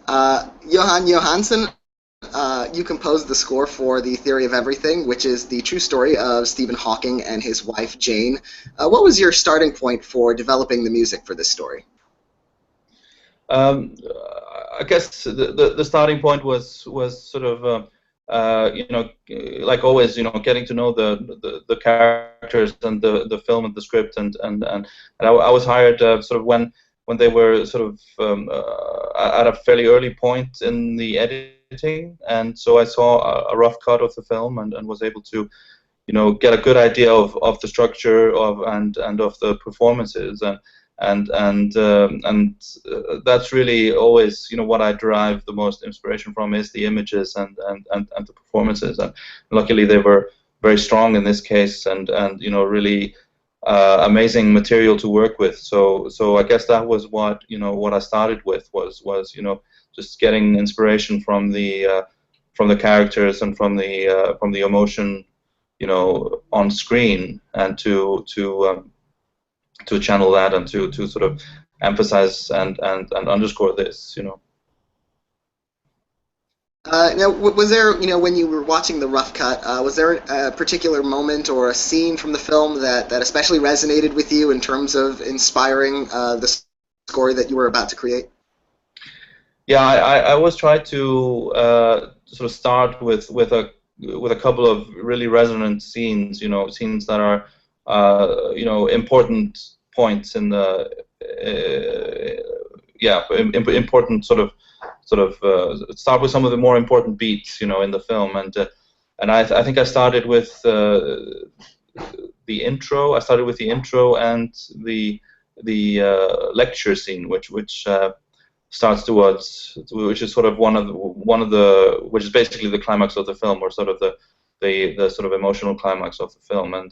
Johann Johansson, you composed the score for The Theory of Everything, which is the true story of Stephen Hawking and his wife Jane. What was your starting point for developing the music for this story? Um, I guess the starting point was sort of like always, getting to know the characters and the film and the script, and I was hired sort of when they were sort of at a fairly early point in the editing, and so I saw a rough cut of the film and was able to get a good idea of the structure and of the performances, and that's really always what I derive the most inspiration from is the images and the performances, and luckily they were very strong in this case, and really amazing material to work with. So I guess that was what I started with was just getting inspiration from the characters and from the emotion on screen, and to channel that and to sort of emphasize and underscore this. Now, was there, when you were watching the rough cut, was there a particular moment or a scene from the film that especially resonated with you in terms of inspiring the score that you were about to create? Yeah, I always try to sort of start with a couple of really resonant scenes, scenes that are important points in the important start with some of the more important beats, in the film, and I think I started with the intro. I started with the intro and the lecture scene, which starts towards, which is sort of one of the which is basically the climax of the film, or sort of the sort of emotional climax of the film, and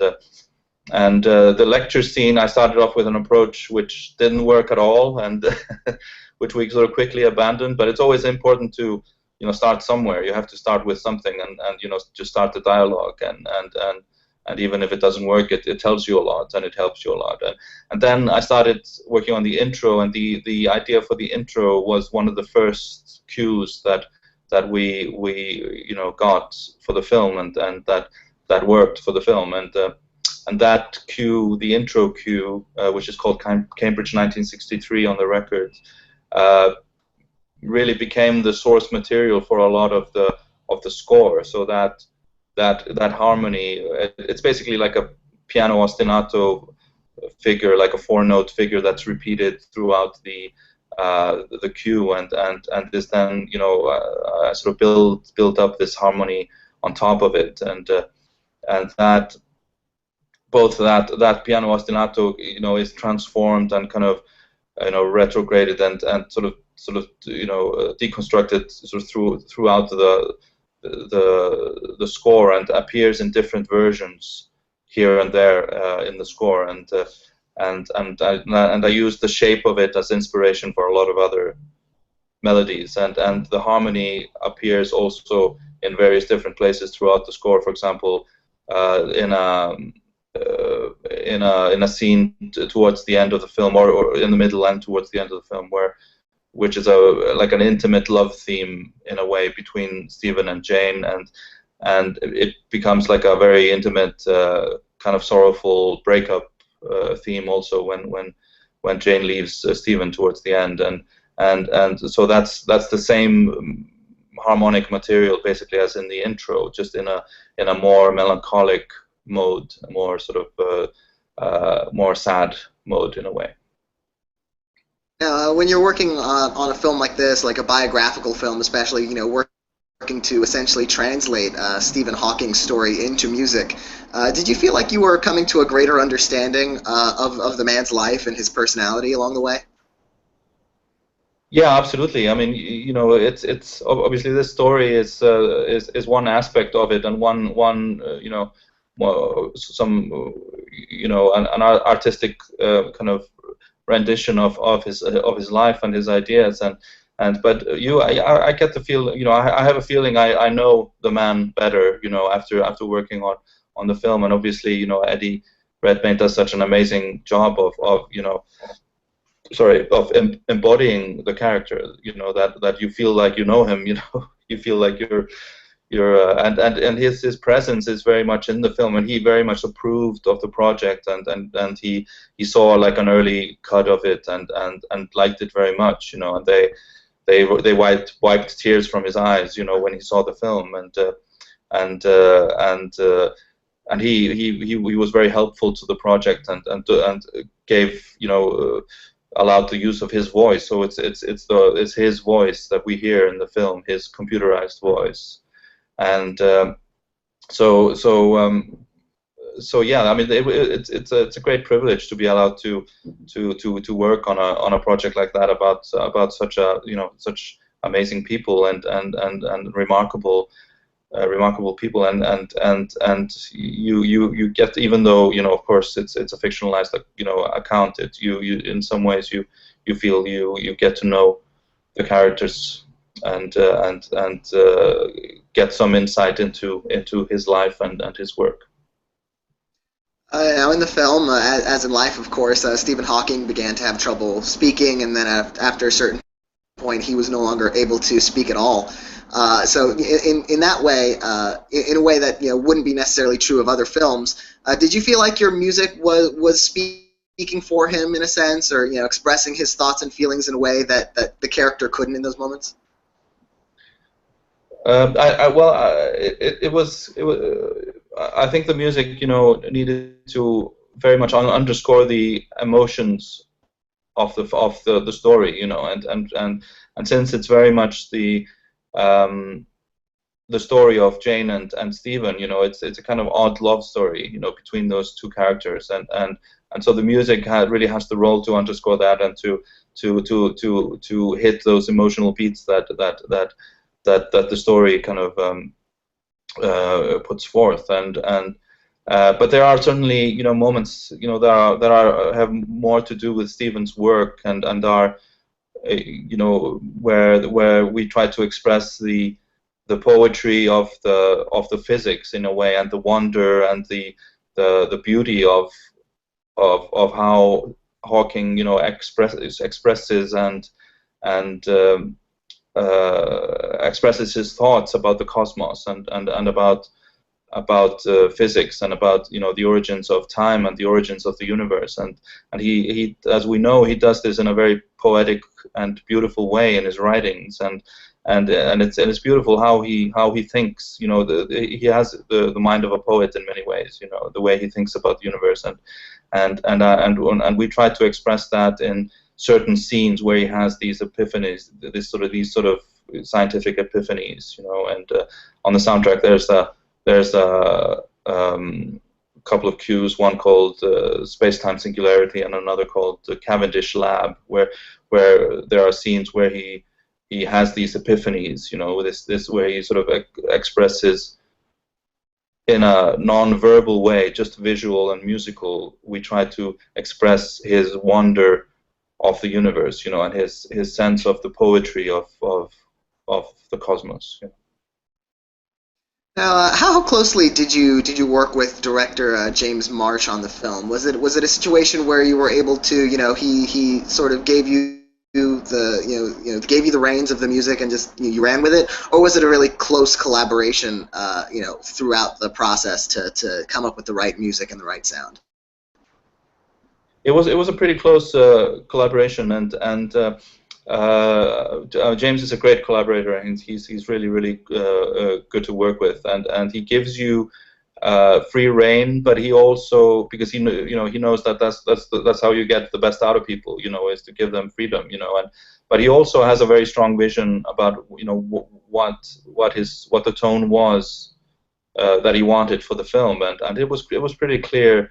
the lecture scene, I started off with an approach which didn't work at all, and which we sort of quickly abandoned. But it's always important to start somewhere. You have to start with something, and just start the dialogue, and even if it doesn't work, it tells you a lot, and it helps you a lot. And then I started working on the intro, and the idea for the intro was one of the first cues that we got for the film, and that worked for the film, and that cue, the intro cue, which is called Cambridge 1963 on the record, really became the source material for a lot of the score. So that harmony, it's basically like a piano ostinato figure, like a four-note figure that's repeated throughout the cue, and this then sort of build up this harmony on top of it, and that both that piano ostinato is transformed and kind of retrograded and sort of deconstructed sort of throughout the score, and appears in different versions here and there in the score, and I use the shape of it as inspiration for a lot of other melodies, and the harmony appears also in various different places throughout the score. For example, in a scene towards the end of the film, or in the middle and towards the end of the film, which is like an intimate love theme in a way between Stephen and Jane, and it becomes like a very intimate kind of sorrowful breakup theme also when Jane leaves Stephen towards the end, and so that's the same harmonic material basically as in the intro, just in a more melancholic mode, a more sort of more sad mode in a way. When you're working on a film like this, like a biographical film, especially, working to essentially translate Stephen Hawking's story into music, did you feel like you were coming to a greater understanding of the man's life and his personality along the way? Yeah, absolutely. I mean, it's obviously this story is one aspect of it, and one some an artistic kind of rendition of his life and his ideas, but I get the feel, I have a feeling I know the man better, after working on the film, and obviously Eddie Redmayne does such an amazing job of sorry, of embodying the character. You know, that you feel like you know him. You know, you feel like and his presence is very much in the film, and he very much approved of the project, and he saw like an early cut of it, and liked it very much. You know, and they wiped tears from his eyes. You know, when he saw the film, and and he was very helpful to the project, and gave, you know, allowed the use of his voice. So it's his voice that we hear in the film, his computerized voice. And so so so yeah, I mean, it's a great privilege to be allowed to work on a project like that about such a, you know, such amazing people, and remarkable people, and you get, even though, you know, of course it's a fictionalized, like, you know, account, it you in some ways you feel you get to know the characters, and get some insight into his life and his work. Now, in the film, as in life, of course, Stephen Hawking began to have trouble speaking, and then after a certain point, he was no longer able to speak at all. So, in that way, in a way that, you know, wouldn't be necessarily true of other films, did you feel like your music was speaking for him in a sense, or, you know, expressing his thoughts and feelings in a way that the character couldn't in those moments? I think the music, you know, needed to very much underscore the emotions of the story, you know, and since it's very much the story of Jane and Stephen, you know, it's a kind of odd love story, you know, between those two characters, and so the music really has the role to underscore that, and to hit those emotional beats that the story kind of puts forth, and but there are certainly, you know, moments, you know, that have more to do with Stephen's work, and are, you know, where we try to express the poetry of the physics in a way, and the wonder, and the beauty of how Hawking, you know, expresses and expresses his thoughts about the cosmos, and about physics, and about, you know, the origins of time and the origins of the universe, and he, as we know, he does this in a very poetic and beautiful way in his writings, and it's beautiful how he thinks, you know, he has the mind of a poet in many ways, you know, the way he thinks about the universe, and we try to express that in certain scenes where he has these epiphanies, these sort of scientific epiphanies, you know, and on the soundtrack there's a couple of cues, one called Space-Time Singularity, and another called the Cavendish Lab, where there are scenes where he has these epiphanies, you know, this where he sort of expresses in a non-verbal way, just visual and musical. We try to express his wonder of the universe, you know, and his sense of the poetry of the cosmos. You know. Now, how closely did you work with director James Marsh on the film? Was it a situation where you were able to, you know, he sort of gave you the, gave you the reins of the music, and just you ran with it, or was it a really close collaboration, you know, throughout the process to come up with the right music and the right sound? It was a pretty close collaboration, and James is a great collaborator, and he's really good to work with, and he gives you free reign, but he also, because he knows that that's how you get the best out of people, you know, is to give them freedom, you know, and but he also has a very strong vision about, you know, what the tone was that he wanted for the film, and it was pretty clear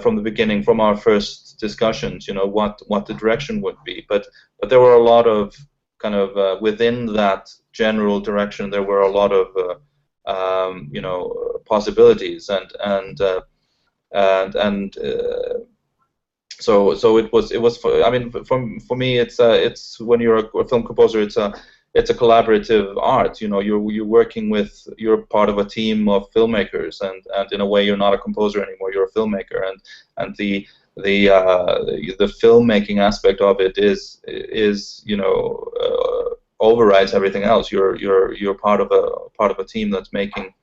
from the beginning, from our first discussions, you know, what the direction would be. But there were a lot of kind of within that general direction, there were a lot of you know, possibilities, and so it was. I mean, for me, it's when you're a film composer, it's a collaborative art. You know, you're part of a team of filmmakers, and in a way, you're not a composer anymore. You're a filmmaker, and the the filmmaking aspect of it is overrides everything else. You're part of a team that's making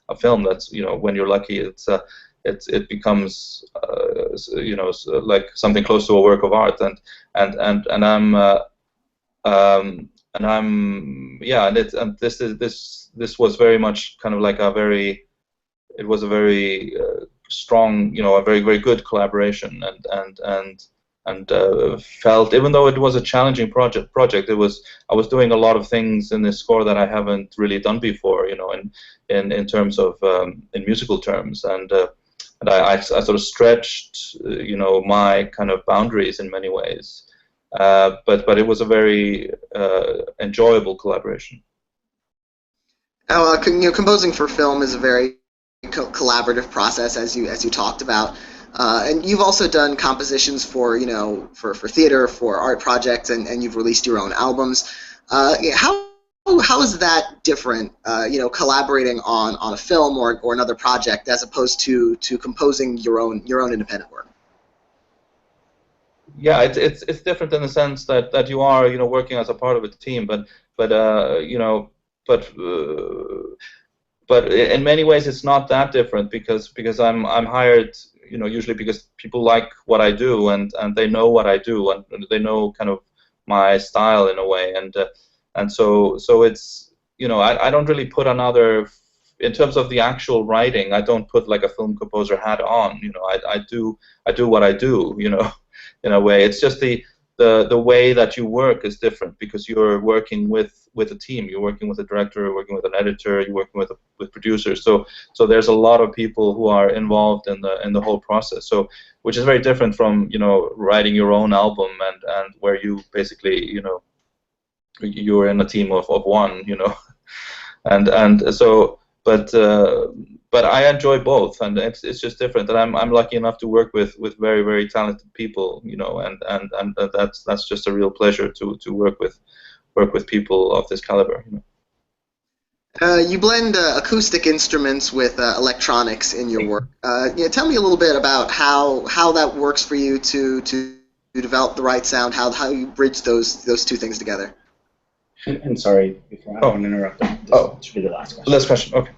a film. That's, when you're lucky, it becomes like something close to a work of art. And I'm yeah, and this was very much kind of like it was a very strong, a very, very good collaboration, and felt, even though it was a challenging project, I was doing a lot of things in this score that I haven't really done before, in terms of in musical terms, and I sort of stretched, my kind of boundaries in many ways, but it was a very enjoyable collaboration. Now, composing for film is a very collaborative process, as you talked about, and you've also done compositions for for theater, for art projects, and you've released your own albums. Yeah, how is that different? Collaborating on a film or another project as opposed to composing your own independent work. Yeah, it's different in the sense that you are, working as a part of a team, but but in many ways it's not that different, because I'm hired, usually because people like what I do, and they know what I do, and they know kind of my style in a way, and so it's, I don't really put another, in terms of the actual writing, I don't put like a film composer hat on. I do what I do, in a way. It's just the way that you work is different, because you're working with a team. You're working with a director, you're working with an editor, you're working with producers. So there's a lot of people who are involved in the whole process. So, which is very different from, writing your own album, and where you basically, you're in a team of one, and so, but I enjoy both, and it's just different. And I'm lucky enough to work with very, very talented people, and that's just a real pleasure to work with people of this caliber. You blend acoustic instruments with electronics in your work. Tell me a little bit about how that works for you to develop the right sound. How you bridge those two things together. And sorry, before I want to interrupt, this should be the last question. Last question. Okay.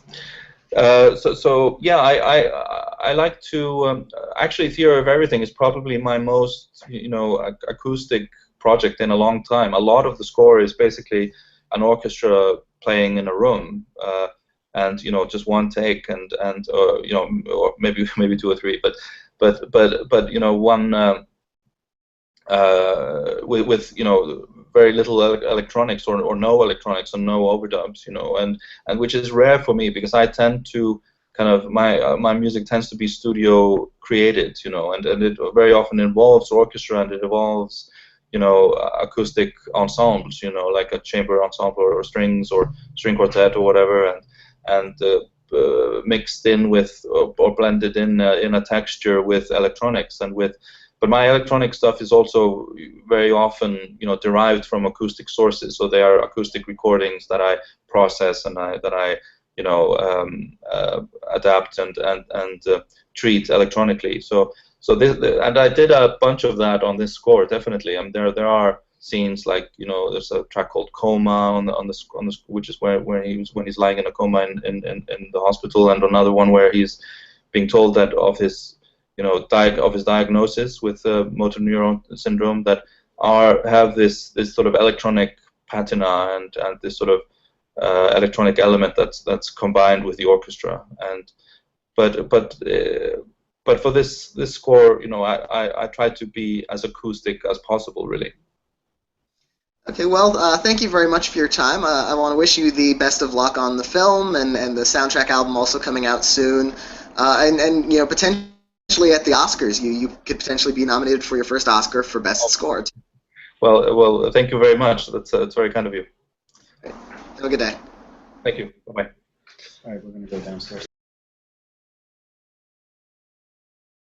So yeah, I like to actually, Theory of Everything is probably my most acoustic project in a long time. A lot of the score is basically an orchestra playing in a room, and just one take, and or maybe two or three, but one with very little electronics, or no electronics, and no overdubs, and which is rare for me, because I tend to kind of, my music tends to be studio created, and it very often involves orchestra, and it involves acoustic ensembles, like a chamber ensemble, or strings, or string quartet, or whatever, and mixed in with, or blended in a texture with electronics, but my electronic stuff is also very often, derived from acoustic sources. So they are acoustic recordings that I process, and that I adapt and treat electronically. So this, and I did a bunch of that on this score, definitely. There are scenes like, there's a track called Coma on the which is when he's lying in a coma in the hospital, and another one where he's being told that of his diagnosis with motor neuron syndrome, that have this sort of electronic patina, and this sort of electronic element that's combined with the orchestra. And but for this score, I try to be as acoustic as possible, really. Okay, well, thank you very much for your time. I want to wish you the best of luck on the film and the soundtrack album also coming out soon, and potentially at the Oscars, you could potentially be nominated for your first Oscar for Best Score. Well, thank you very much. That's very kind of you. Right. Have a good day. Thank you. Bye-bye. All right, we're going to go downstairs.